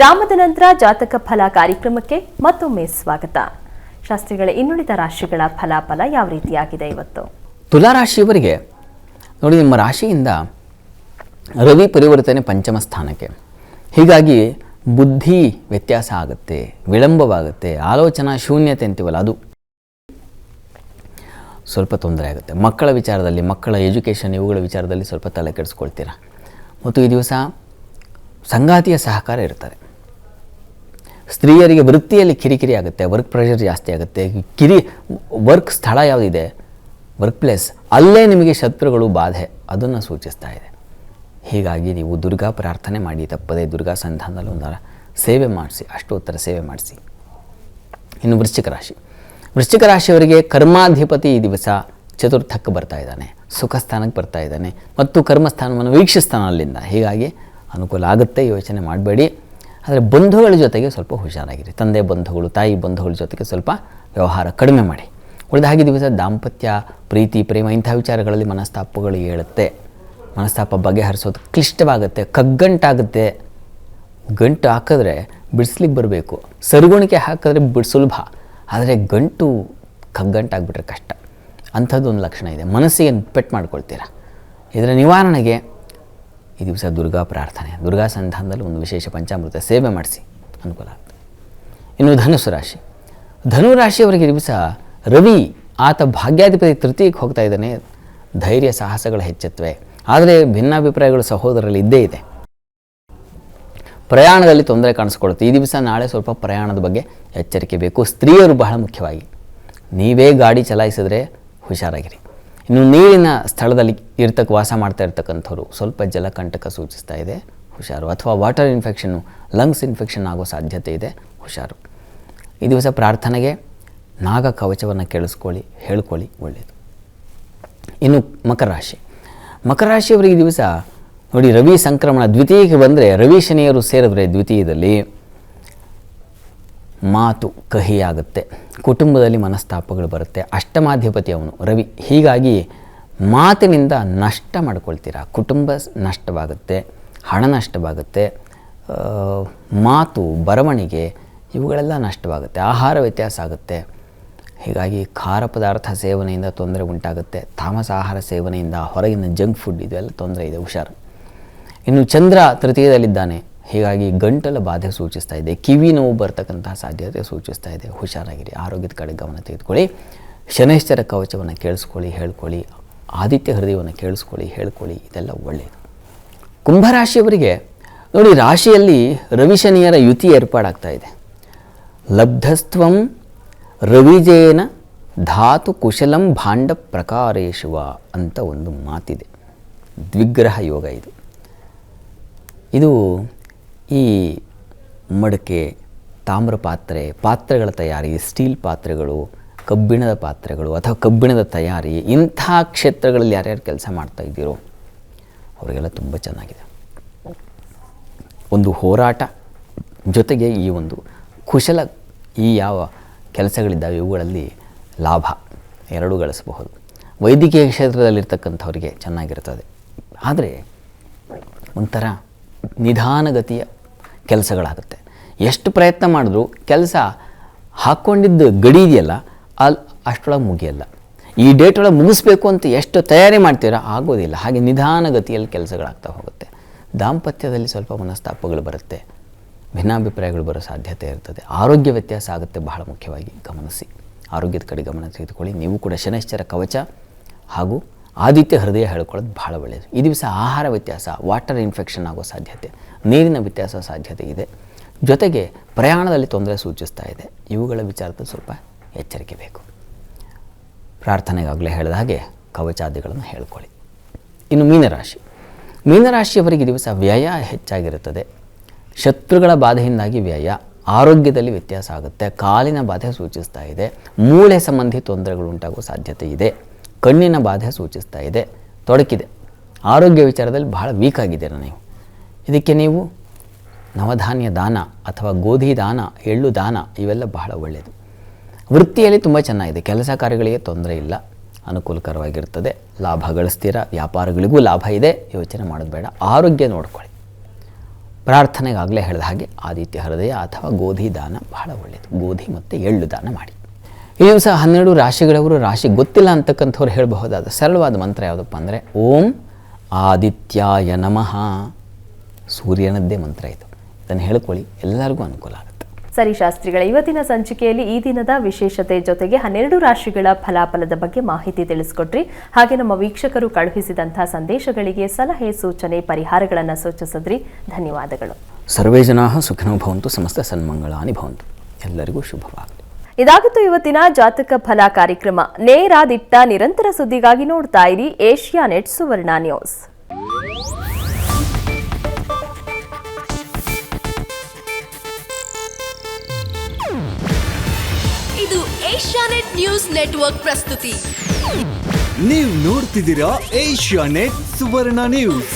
ವಿರಾಮದ ನಂತರ ಜಾತಕ ಫಲ ಕಾರ್ಯಕ್ರಮಕ್ಕೆ ಮತ್ತೊಮ್ಮೆ ಸ್ವಾಗತ. ಶಾಸ್ತ್ರಿಗಳ ಇನ್ನುಳಿದ ರಾಶಿಗಳ ಫಲಾಫಲ ಯಾವ ರೀತಿಯಾಗಿದೆ ಇವತ್ತು? ತುಲಾ ರಾಶಿಯವರಿಗೆ ನೋಡಿ, ನಿಮ್ಮ ರಾಶಿಯಿಂದ ರವಿ ಪರಿವರ್ತನೆ ಪಂಚಮ ಸ್ಥಾನಕ್ಕೆ. ಹೀಗಾಗಿ ಬುದ್ಧಿ ವ್ಯತ್ಯಾಸ ಆಗುತ್ತೆ, ವಿಳಂಬವಾಗುತ್ತೆ, ಆಲೋಚನಾ ಶೂನ್ಯತೆ ಅಂತೀವಲ್ಲ ಅದು ಸ್ವಲ್ಪ ತೊಂದರೆ ಆಗುತ್ತೆ. ಮಕ್ಕಳ ವಿಚಾರದಲ್ಲಿ, ಮಕ್ಕಳ ಎಜುಕೇಷನ್ ಇವುಗಳ ವಿಚಾರದಲ್ಲಿ ಸ್ವಲ್ಪ ತಲೆ ಕೆಡಿಸ್ಕೊಳ್ತೀರ. ಮತ್ತು ಈ ದಿವಸ ಸಂಗಾತಿಯ ಸಹಕಾರ ಇರ್ತಾರೆ. ಸ್ತ್ರೀಯರಿಗೆ ವೃತ್ತಿಯಲ್ಲಿ ಕಿರಿಕಿರಿ ಆಗುತ್ತೆ, ವರ್ಕ್ ಪ್ರೆಷರ್ ಜಾಸ್ತಿ ಆಗುತ್ತೆ. ವರ್ಕ್ ಸ್ಥಳ ಯಾವುದಿದೆ, ವರ್ಕ್ ಪ್ಲೇಸ್, ಅಲ್ಲೇ ನಿಮಗೆ ಶತ್ರುಗಳು ಬಾಧೆ ಅದನ್ನು ಸೂಚಿಸ್ತಾ ಇದೆ. ಹೀಗಾಗಿ ನೀವು ದುರ್ಗಾ ಪ್ರಾರ್ಥನೆ ಮಾಡಿ, ತಪ್ಪದೆ ದುರ್ಗಾ ಸಂಧಾನದಲ್ಲಿ ಒಂದರ ಸೇವೆ ಮಾಡಿಸಿ, ಅಷ್ಟೋತ್ತರ ಸೇವೆ ಮಾಡಿಸಿ. ಇನ್ನು ವೃಶ್ಚಿಕ ರಾಶಿಯವರಿಗೆ ಕರ್ಮಾಧಿಪತಿ ಈ ದಿವಸ ಚತುರ್ಥಕ್ಕೆ ಬರ್ತಾ ಇದ್ದಾನೆ, ಸುಖ ಸ್ಥಾನಕ್ಕೆ ಬರ್ತಾ ಇದ್ದಾನೆ ಮತ್ತು ಕರ್ಮಸ್ಥಾನವನ್ನು ವೀಕ್ಷಿಸ್ತಾನೆ ಅಲ್ಲಿಂದ. ಹೀಗಾಗಿ ಅನುಕೂಲ ಆಗುತ್ತೆ, ಯೋಚನೆ ಮಾಡಬೇಡಿ. ಆದರೆ ಬಂಧುಗಳ ಜೊತೆಗೆ ಸ್ವಲ್ಪ ಹುಷಾರಾಗಿರಿ. ತಂದೆ ಬಂಧುಗಳು, ತಾಯಿ ಬಂಧುಗಳ ಜೊತೆಗೆ ಸ್ವಲ್ಪ ವ್ಯವಹಾರ ಕಡಿಮೆ ಮಾಡಿ. ಉಳಿದ ಹಾಗೆ ದಿವಸ ದಾಂಪತ್ಯ, ಪ್ರೀತಿ, ಪ್ರೇಮ ಇಂಥ ವಿಚಾರಗಳಲ್ಲಿ ಮನಸ್ತಾಪಗಳು ಹೇಳುತ್ತೆ. ಮನಸ್ತಾಪ ಬಗೆಹರಿಸೋದು ಕ್ಲಿಷ್ಟವಾಗುತ್ತೆ, ಕಗ್ಗಂಟಾಗುತ್ತೆ. ಗಂಟು ಹಾಕಿದ್ರೆ ಬಿಡಿಸ್ಲಿಕ್ಕೆ ಬರಬೇಕು, ಸರಿಗುಣಿಕೆ ಹಾಕಿದ್ರೆ ಸುಲಭ. ಆದರೆ ಗಂಟು ಕಗ್ಗಂಟಾಗ್ಬಿಟ್ರೆ ಕಷ್ಟ. ಅಂಥದ್ದೊಂದು ಲಕ್ಷಣ ಇದೆ. ಮನಸ್ಸಿಗೆ ಪೆಟ್ಟು ಮಾಡ್ಕೊಳ್ತೀರ. ಇದರ ನಿವಾರಣೆಗೆ ಈ ದಿವಸ ದುರ್ಗಾ ಪ್ರಾರ್ಥನೆ, ದುರ್ಗಾ ಸಂಧಾನದಲ್ಲಿ ಒಂದು ವಿಶೇಷ ಪಂಚಾಮೃತ ಸೇವೆ ಮಾಡಿಸಿ, ಅನುಕೂಲ ಆಗುತ್ತೆ. ಇನ್ನು ಧನುರಾಶಿಯವರಿಗೆ ದಿವಸ ರವಿ ಆತ ಭಾಗ್ಯಾಧಿಪತಿ ತೃತೀಯಕ್ಕೆ ಹೋಗ್ತಾ ಇದ್ದಾನೆ. ಧೈರ್ಯ ಸಾಹಸಗಳು ಹೆಚ್ಚುತ್ತವೆ. ಆದರೆ ಭಿನ್ನಾಭಿಪ್ರಾಯಗಳು ಸಹೋದರರಲ್ಲಿ ಇದ್ದೇ ಇದೆ. ಪ್ರಯಾಣದಲ್ಲಿ ತೊಂದರೆ ಕಾಣಿಸ್ಕೊಳ್ಳುತ್ತೆ. ಈ ದಿವಸ ನಾಳೆ ಸ್ವಲ್ಪ ಪ್ರಯಾಣದ ಬಗ್ಗೆ ಎಚ್ಚರಿಕೆ ಬೇಕು. ಸ್ತ್ರೀಯರು ಬಹಳ ಮುಖ್ಯವಾಗಿ ನೀವೇ ಗಾಡಿ ಚಲಾಯಿಸಿದ್ರೆ ಹುಷಾರಾಗಿರಿ. ಇನ್ನು ನೀರಿನ ಸ್ಥಳದಲ್ಲಿ ವಾಸ ಮಾಡ್ತಾ ಇರ್ತಕ್ಕಂಥವ್ರು ಸ್ವಲ್ಪ ಜಲಕಂಟಕ ಸೂಚಿಸ್ತಾ ಇದೆ, ಹುಷಾರು. ಅಥವಾ ವಾಟರ್ ಇನ್ಫೆಕ್ಷನ್ನು, ಲಂಗ್ಸ್ ಇನ್ಫೆಕ್ಷನ್ ಆಗೋ ಸಾಧ್ಯತೆ ಇದೆ, ಹುಷಾರು. ಈ ದಿವಸ ಪ್ರಾರ್ಥನೆಗೆ ನಾಗ ಕವಚವನ್ನು ಹೇಳ್ಕೊಳ್ಳಿ, ಒಳ್ಳೆಯದು. ಇನ್ನು ಮಕರ ರಾಶಿಯವರಿಗೆ ಈ ದಿವಸ ನೋಡಿ, ರವಿ ಸಂಕ್ರಮಣ ದ್ವಿತೀಯಕ್ಕೆ ಬಂದರೆ, ರವಿ ಶನಿಯರು ಸೇರಿದ್ರೆ ದ್ವಿತೀಯದಲ್ಲಿ ಮಾತು ಕಹಿಯಾಗುತ್ತೆ, ಕುಟುಂಬದಲ್ಲಿ ಮನಸ್ತಾಪಗಳು ಬರುತ್ತೆ. ಅಷ್ಟಮಾಧಿಪತಿ ಅವನು ರವಿ. ಹೀಗಾಗಿ ಮಾತಿನಿಂದ ನಷ್ಟ ಮಾಡ್ಕೊಳ್ತೀರಾ. ಕುಟುಂಬ ನಷ್ಟವಾಗುತ್ತೆ, ಹಣ ನಷ್ಟವಾಗುತ್ತೆ, ಮಾತು, ಬರವಣಿಗೆ ಇವುಗಳೆಲ್ಲ ನಷ್ಟವಾಗುತ್ತೆ. ಆಹಾರ ವ್ಯತ್ಯಾಸ ಆಗುತ್ತೆ. ಹೀಗಾಗಿ ಖಾರ ಪದಾರ್ಥ ಸೇವನೆಯಿಂದ ತೊಂದರೆ ಉಂಟಾಗುತ್ತೆ. ತಾಮಸ ಆಹಾರ ಸೇವನೆಯಿಂದ, ಹೊರಗಿನ ಜಂಕ್ ಫುಡ್ ಇದೆಲ್ಲ ತೊಂದರೆ ಇದೆ, ಹುಷಾರು. ಇನ್ನು ಚಂದ್ರ ತೃತೀಯದಲ್ಲಿದ್ದಾನೆ. ಹೀಗಾಗಿ ಗಂಟಲ ಬಾಧೆ ಸೂಚಿಸ್ತಾ ಇದೆ, ಕಿವಿ ನೋವು ಬರ್ತಕ್ಕಂತಹ ಸಾಧ್ಯತೆ ಸೂಚಿಸ್ತಾ ಇದೆ, ಹುಷಾರಾಗಿರಿ. ಆರೋಗ್ಯದ ಕಡೆ ಗಮನ ತೆಗೆದುಕೊಳ್ಳಿ. ಶನೈಶ್ಚರ ಕವಚವನ್ನು ಹೇಳ್ಕೊಳ್ಳಿ, ಆದಿತ್ಯ ಹೃದಯವನ್ನು ಹೇಳ್ಕೊಳ್ಳಿ, ಇದೆಲ್ಲ ಒಳ್ಳೆಯದು. ಕುಂಭರಾಶಿಯವರಿಗೆ ನೋಡಿ, ರಾಶಿಯಲ್ಲಿ ರವಿ ಶನಿಯರ ಯುತಿ ಏರ್ಪಾಡಾಗ್ತಾ ಇದೆ. ಲಬ್ಧಸ್ತ್ವಂ ರವಿಜೇನ ಧಾತು ಕುಶಲಂ ಭಾಂಡ ಪ್ರಕಾರೇಶುವ ಅಂತ ಒಂದು ಮಾತಿದೆ. ದ್ವಿಗ್ರಹ ಯೋಗ ಇದು ಈ ಮಡಕೆ, ತಾಮ್ರ ಪಾತ್ರೆಗಳ ತಯಾರಿ, ಸ್ಟೀಲ್ ಪಾತ್ರೆಗಳು, ಕಬ್ಬಿಣದ ಪಾತ್ರೆಗಳು ಅಥವಾ ಕಬ್ಬಿಣದ ತಯಾರಿ, ಇಂಥ ಕ್ಷೇತ್ರಗಳಲ್ಲಿ ಯಾರ್ಯಾರು ಕೆಲಸ ಮಾಡ್ತಾ ಇದ್ದೀರೋ ಅವರಿಗೆಲ್ಲ ತುಂಬ ಚೆನ್ನಾಗಿದೆ. ಒಂದು ಹೋರಾಟ ಜೊತೆಗೆ ಈ ಒಂದು ಕುಶಲ, ಈ ಯಾವ ಕೆಲಸಗಳಿದ್ದಾವೆ ಇವುಗಳಲ್ಲಿ ಲಾಭ ಎರಡೂ ಗಳಿಸಬಹುದು. ವೈದ್ಯಕೀಯ ಕ್ಷೇತ್ರದಲ್ಲಿರ್ತಕ್ಕಂಥವರಿಗೆ ಚೆನ್ನಾಗಿರ್ತದೆ. ಆದರೆ ಒಂಥರ ನಿಧಾನಗತಿಯ ಕೆಲಸಗಳಾಗುತ್ತೆ. ಎಷ್ಟು ಪ್ರಯತ್ನ ಮಾಡಿದ್ರೂ ಕೆಲಸ ಹಾಕ್ಕೊಂಡಿದ್ದು ಗಡಿ ಇದೆಯಲ್ಲ ಅಷ್ಟೊಳಗೆ ಮುಗಿಯಲ್ಲ. ಈ ಡೇಟ್ ಒಳಗೆ ಮುಗಿಸ್ಬೇಕು ಅಂತ ಎಷ್ಟು ತಯಾರಿ ಮಾಡ್ತೀರಾ, ಆಗೋದಿಲ್ಲ. ಹಾಗೆ ನಿಧಾನಗತಿಯಲ್ಲಿ ಕೆಲಸಗಳಾಗ್ತಾ ಹೋಗುತ್ತೆ. ದಾಂಪತ್ಯದಲ್ಲಿ ಸ್ವಲ್ಪ ಮನಸ್ತಾಪಗಳು ಬರುತ್ತೆ, ಭಿನ್ನಾಭಿಪ್ರಾಯಗಳು ಬರೋ ಸಾಧ್ಯತೆ ಇರ್ತದೆ. ಆರೋಗ್ಯ ವ್ಯತ್ಯಾಸ ಆಗುತ್ತೆ, ಬಹಳ ಮುಖ್ಯವಾಗಿ ಗಮನಿಸಿ. ಆರೋಗ್ಯದ ಕಡೆ ಗಮನ ತೆಗೆದುಕೊಳ್ಳಿ. ನೀವು ಕೂಡ ಶನೈಶ್ಚರ ಕವಚ ಹಾಗೂ ಆದಿತ್ಯ ಹೃದಯ ಹೇಳ್ಕೊಳ್ಳೋದು ಬಹಳ ಒಳ್ಳೆಯದು. ಈ ದಿವಸ ಆಹಾರ ವ್ಯತ್ಯಾಸ, ವಾಟರ್ ಇನ್ಫೆಕ್ಷನ್ ಆಗೋ ಸಾಧ್ಯತೆ, ನೀರಿನ ವ್ಯತ್ಯಾಸ ಸಾಧ್ಯತೆ ಇದೆ. ಜೊತೆಗೆ ಪ್ರಯಾಣದಲ್ಲಿ ತೊಂದರೆ ಸೂಚಿಸ್ತಾ ಇದೆ. ಇವುಗಳ ವಿಚಾರದಲ್ಲಿ ಸ್ವಲ್ಪ ಎಚ್ಚರಿಕೆ ಬೇಕು. ಪ್ರಾರ್ಥನೆಗಾಗಲೇ ಹೇಳಿದ ಹಾಗೆ ಕವಚಾದಿಗಳನ್ನು ಹೇಳ್ಕೊಳ್ಳಿ. ಇನ್ನು ಮೀನರಾಶಿಯವರಿಗೆ ದಿವಸ ವ್ಯಯ ಹೆಚ್ಚಾಗಿರುತ್ತದೆ. ಶತ್ರುಗಳ ಬಾಧೆಯಿಂದಾಗಿ ವ್ಯಯ, ಆರೋಗ್ಯದಲ್ಲಿ ವ್ಯತ್ಯಾಸ ಆಗುತ್ತೆ. ಕಾಲಿನ ಬಾಧೆ ಸೂಚಿಸ್ತಾ ಇದೆ. ಮೂಳೆ ಸಂಬಂಧಿ ತೊಂದರೆಗಳು ಉಂಟಾಗುವ ಸಾಧ್ಯತೆ ಇದೆ. ಕಣ್ಣಿನ ಬಾಧೆ ಸೂಚಿಸ್ತಾ ಇದೆ, ತೊಡಕಿದೆ. ಆರೋಗ್ಯ ವಿಚಾರದಲ್ಲಿ ಬಹಳ ವೀಕ್ ಆಗಿದ್ದೀರ ನೀವು. ಇದಕ್ಕೆ ನೀವು ನವಧಾನ್ಯ ದಾನ ಅಥವಾ ಗೋಧಿ ದಾನ, ಎಳ್ಳು ದಾನ ಇವೆಲ್ಲ ಬಹಳ ಒಳ್ಳೆಯದು. ವೃತ್ತಿಯಲ್ಲಿ ತುಂಬ ಚೆನ್ನಾಗಿದೆ. ಕೆಲಸ ಕಾರ್ಯಗಳಿಗೆ ತೊಂದರೆ ಇಲ್ಲ, ಅನುಕೂಲಕರವಾಗಿರ್ತದೆ. ಲಾಭ ಗಳಿಸ್ತೀರ. ವ್ಯಾಪಾರಗಳಿಗೂ ಲಾಭ ಇದೆ, ಯೋಚನೆ ಮಾಡೋದು ಬೇಡ. ಆರೋಗ್ಯ ನೋಡ್ಕೊಳ್ಳಿ. ಪ್ರಾರ್ಥನೆಗಾಗಲೇ ಹೇಳಿದ ಹಾಗೆ ಆದಿತ್ಯ ಹೃದಯ ಅಥವಾ ಗೋಧಿ ದಾನ ಬಹಳ ಒಳ್ಳೆಯದು. ಗೋಧಿ ಮತ್ತು ಎಳ್ಳು ದಾನ ಮಾಡಿ. ಈ ದಿವಸ 12 ರಾಶಿಗಳವರು ರಾಶಿ ಗೊತ್ತಿಲ್ಲ ಅಂತಕ್ಕಂಥವ್ರು ಹೇಳಬಹುದಾದ ಸರಳವಾದ ಮಂತ್ರ ಯಾವುದಪ್ಪ ಅಂದರೆ ಓಂ ಆದಿತ್ಯಾಯ ನಮಃ. ಸೂರ್ಯನದ್ದೇ ಮಂತ್ರ ಇದು. ಇದನ್ನು ಹೇಳ್ಕೊಳ್ಳಿ, ಎಲ್ಲರಿಗೂ ಅನುಕೂಲ ಆಗುತ್ತೆ. ಸರಿ ಶಾಸ್ತ್ರಿಗಳ, ಇವತ್ತಿನ ಸಂಚಿಕೆಯಲ್ಲಿ ಈ ದಿನದ ವಿಶೇಷತೆ ಜೊತೆಗೆ 12 ರಾಶಿಗಳ ಫಲಾಫಲದ ಬಗ್ಗೆ ಮಾಹಿತಿ ತಿಳಿಸ್ಕೊಟ್ರಿ. ಹಾಗೆ ನಮ್ಮ ವೀಕ್ಷಕರು ಕಳುಹಿಸಿದಂತಹ ಸಂದೇಶಗಳಿಗೆ ಸಲಹೆ, ಸೂಚನೆ, ಪರಿಹಾರಗಳನ್ನು ಸೂಚಿಸಿದ್ರಿ. ಧನ್ಯವಾದಗಳು. ಸರ್ವೇ ಜನಾಃ ಸುಖಿನೋ ಭವಂತು, ಸಮಸ್ತ ಸನ್ಮಂಗಳಾನಿ ಭವಂತು. ಎಲ್ಲರಿಗೂ ಶುಭವಾಗಲಿ. ಇದಾಗಿತ್ತು ಇವತ್ತಿನ ಜಾತಕ ಫಲ ಕಾರ್ಯಕ್ರಮ. ನೇರ, ದಿಟ್ಟ, ನಿರಂತರ ಸುದ್ದಿಗಾಗಿ ನೋಡ್ತಾ ಇರಿ ಏಷ್ಯಾನೆಟ್ ಸುವರ್ಣ ನ್ಯೂಸ್. ಇದು ಏಷ್ಯಾನೆಟ್ ನ್ಯೂಸ್ ನೆಟ್ವರ್ಕ್ ಪ್ರಸ್ತುತಿ. ನೀವು ನೋಡ್ತಿದ್ದೀರಾ ಏಷ್ಯಾನೆಟ್ ಸುವರ್ಣ ನ್ಯೂಸ್.